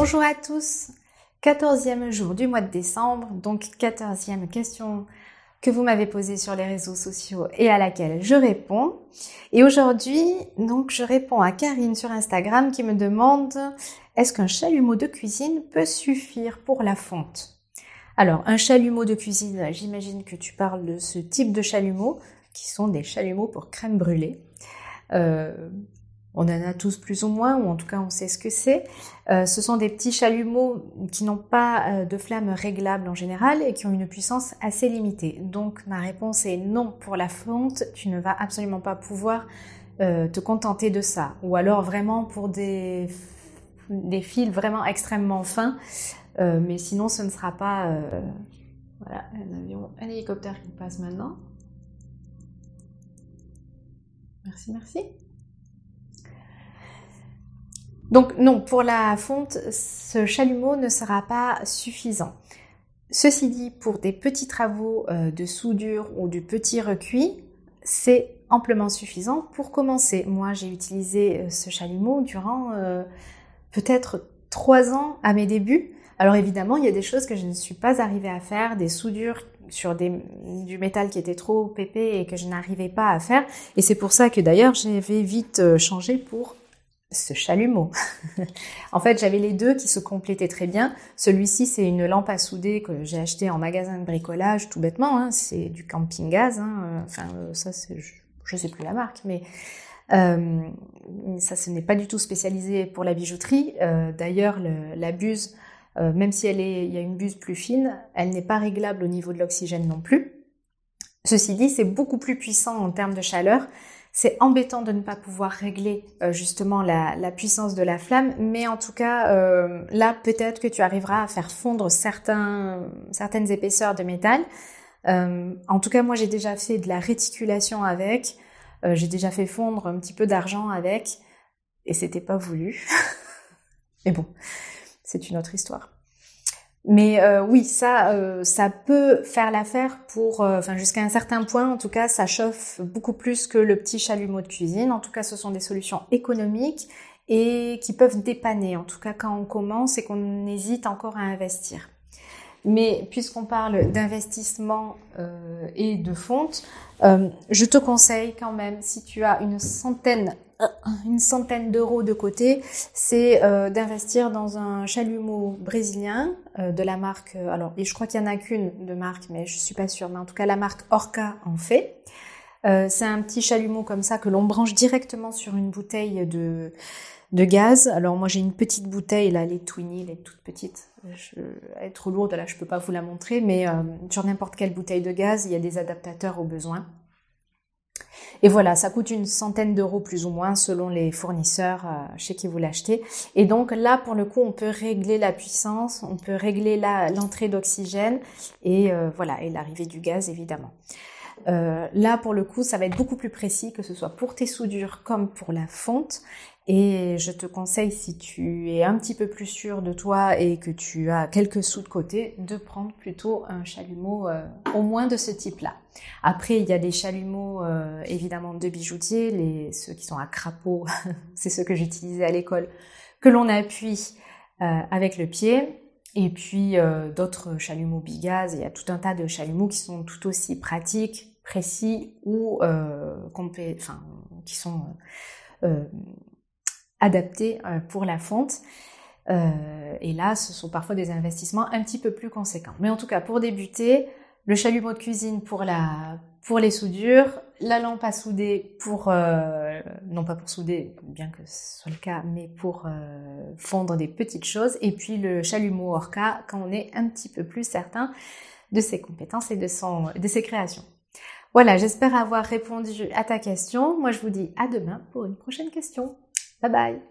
Bonjour à tous, 14e jour du mois de décembre, donc 14e question que vous m'avez posée sur les réseaux sociaux et à laquelle je réponds. Et aujourd'hui, donc je réponds à Karine sur Instagram qui me demande « Est-ce qu'un chalumeau de cuisine peut suffire pour la fonte ?» Alors, un chalumeau de cuisine, j'imagine que tu parles de ce type de chalumeau, qui sont des chalumeaux pour crème brûlée. On en a tous plus ou moins, ou en tout cas on sait ce que c'est. Ce sont des petits chalumeaux qui n'ont pas de flamme réglable en général et qui ont une puissance assez limitée. Donc ma réponse est non pour la fonte, tu ne vas absolument pas pouvoir te contenter de ça. Ou alors vraiment pour des fils vraiment extrêmement fins, mais sinon ce ne sera pas... Voilà, un hélicoptère qui passe maintenant. Merci. Donc non, pour la fonte, ce chalumeau ne sera pas suffisant. Ceci dit, pour des petits travaux de soudure ou du petit recuit, c'est amplement suffisant pour commencer. Moi, j'ai utilisé ce chalumeau durant peut-être 3 ans à mes débuts. Alors évidemment, il y a des choses que je ne suis pas arrivée à faire, des soudures sur du métal qui était trop épais et que je n'arrivais pas à faire. Et c'est pour ça que d'ailleurs, j'avais vite changé pour ce chalumeau. En fait, j'avais les deux qui se complétaient très bien. Celui-ci, c'est une lampe à souder que j'ai achetée en magasin de bricolage, tout bêtement. Hein. C'est du camping gaz. Hein. Enfin, ça, je sais plus la marque, mais ça, ce n'est pas du tout spécialisé pour la bijouterie. D'ailleurs, la buse, même si il y a une buse plus fine, elle n'est pas réglable au niveau de l'oxygène non plus. Ceci dit, c'est beaucoup plus puissant en termes de chaleur. C'est embêtant de ne pas pouvoir régler justement la puissance de la flamme, mais en tout cas, là, peut-être que tu arriveras à faire fondre certaines épaisseurs de métal. En tout cas, moi, j'ai déjà fait de la réticulation avec, j'ai déjà fait fondre un petit peu d'argent avec, et c'était pas voulu. Mais bon, c'est une autre histoire. Mais oui, ça peut faire l'affaire pour, jusqu'à un certain point. En tout cas, ça chauffe beaucoup plus que le petit chalumeau de cuisine. En tout cas, ce sont des solutions économiques et qui peuvent dépanner. En tout cas, quand on commence et qu'on hésite encore à investir. Mais puisqu'on parle d'investissement et de fonte, je te conseille quand même, si tu as une centaine d'euros de côté, c'est d'investir dans un chalumeau brésilien de la marque, et je crois qu'il y en a qu'une de marque, mais je suis pas sûre, mais en tout cas la marque Orca en fait. C'est un petit chalumeau comme ça que l'on branche directement sur une bouteille de gaz. Alors moi j'ai une petite bouteille là, les Twinnie, les toutes petites. Elle est trop lourde là, je peux pas vous la montrer, mais sur n'importe quelle bouteille de gaz, il y a des adaptateurs au besoin. Et voilà, ça coûte une centaine d'euros plus ou moins selon les fournisseurs chez qui vous l'achetez. Et donc là, pour le coup, on peut régler la puissance, on peut régler l'entrée d'oxygène et voilà, et l'arrivée du gaz évidemment. Là, pour le coup, ça va être beaucoup plus précis, que ce soit pour tes soudures comme pour la fonte. Et je te conseille, si tu es un petit peu plus sûr de toi et que tu as quelques sous de côté, de prendre plutôt un chalumeau au moins de ce type-là. Après, il y a des chalumeaux évidemment de bijoutier, ceux qui sont à crapaud, c'est ceux que j'utilisais à l'école, que l'on appuie avec le pied. Et puis d'autres chalumeaux bigaz, il y a tout un tas de chalumeaux qui sont tout aussi pratiques, précis ou qui sont adaptés pour la fonte. Et là, ce sont parfois des investissements un petit peu plus conséquents. Mais en tout cas, pour débuter, le chalumeau de cuisine pour les soudures, la lampe à souder non pas pour souder, bien que ce soit le cas, mais pour fondre des petites choses, et puis le chalumeau Orca quand on est un petit peu plus certain de ses compétences et de ses créations. Voilà, j'espère avoir répondu à ta question. Moi, je vous dis à demain pour une prochaine question. Bye bye!